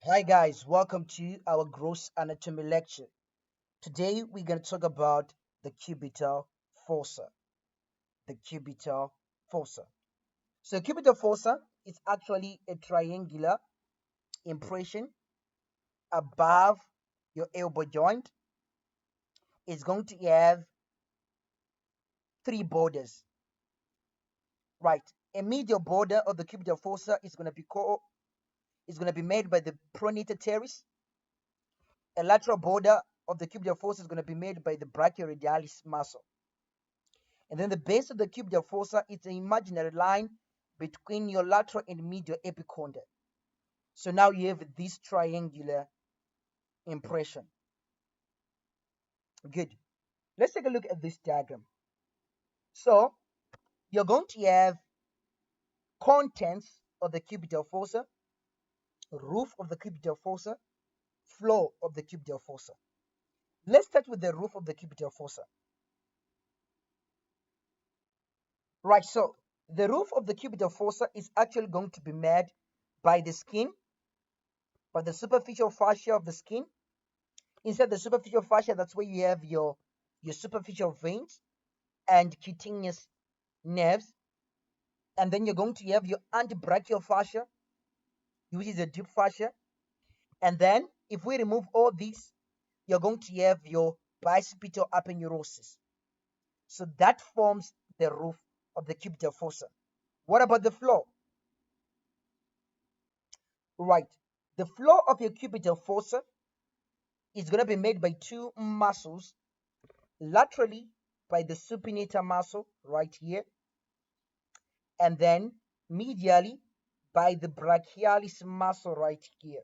Hi guys, welcome to our gross anatomy lecture. Today we're going to talk about the cubital fossa. The cubital fossa. So cubital fossa is actually a triangular impression above your elbow joint. It's going to have three borders, right? A medial border of the cubital fossa is going to be made by the pronator teres. A lateral border of the cubital fossa is going to be made by the brachioradialis muscle. And then the base of the cubital fossa is an imaginary line between your lateral and medial epicondyle. So now you have this triangular impression. Good. Let's take a look at this diagram. So you're going to have contents of the cubital fossa, roof of the cubital fossa, floor of the cubital fossa. Let's start with the roof of the cubital fossa. Right, so the roof of the cubital fossa is actually going to be made by the skin, by the superficial fascia of the skin. Inside the superficial fascia, that's where you have your superficial veins and cutaneous nerves. And then you're going to have your antebrachial fascia, which is a deep fascia. And then if we remove all these, you're going to have your bicipital aponeurosis. So that forms the roof of the cubital fossa. What about the floor? Right. The floor of your cubital fossa is going to be made by two muscles laterally by the supinator muscle right here, and then medially by the brachialis muscle right here.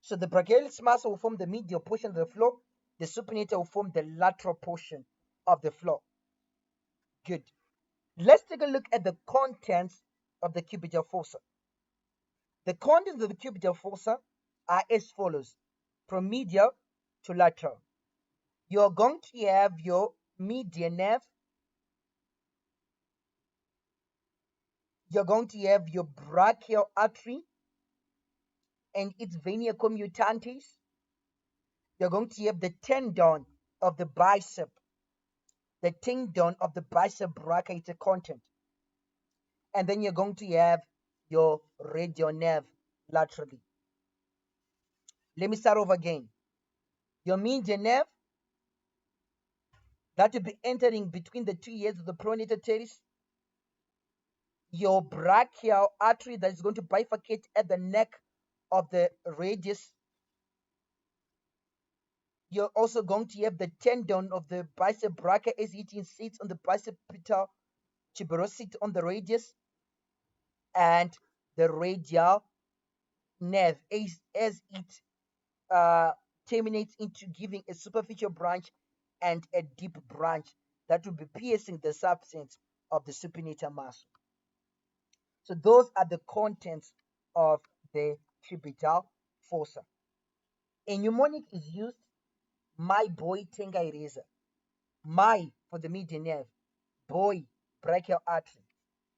So the brachialis muscle will form the medial portion of the floor. The supinator will form the lateral portion of the floor. Good. Let's take a look at the contents of the cubital fossa. The contents of the cubital fossa are as follows: from medial to lateral. You're going to have your median nerve. You're going to have your brachial artery and its venia commutantes. You're going to have the tendon of the bicep. The tendon of the bicep brachii is a content. And then you're going to have your radial nerve laterally. Let me start over again. Your median nerve, that will be entering between the two ears of the pronator teres. Your brachial artery that is going to bifurcate at the neck of the radius. You're also going to have the tendon of the bicep brachii as it sits on the bicipital tuberosity on the radius, and the radial nerve as it terminates into giving a superficial branch and a deep branch that will be piercing the substance of the supinator muscle. So those are the contents of the cubital fossa. A mnemonic is used: my boy tenga eraser. My for the median nerve, boy brachial artery,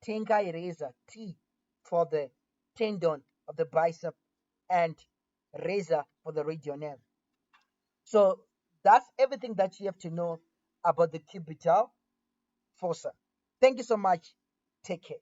tenga eraser, T for the tendon of the bicep, and razor for the radial nerve. So that's everything that you have to know about the cubital fossa. Thank you so much. Take care.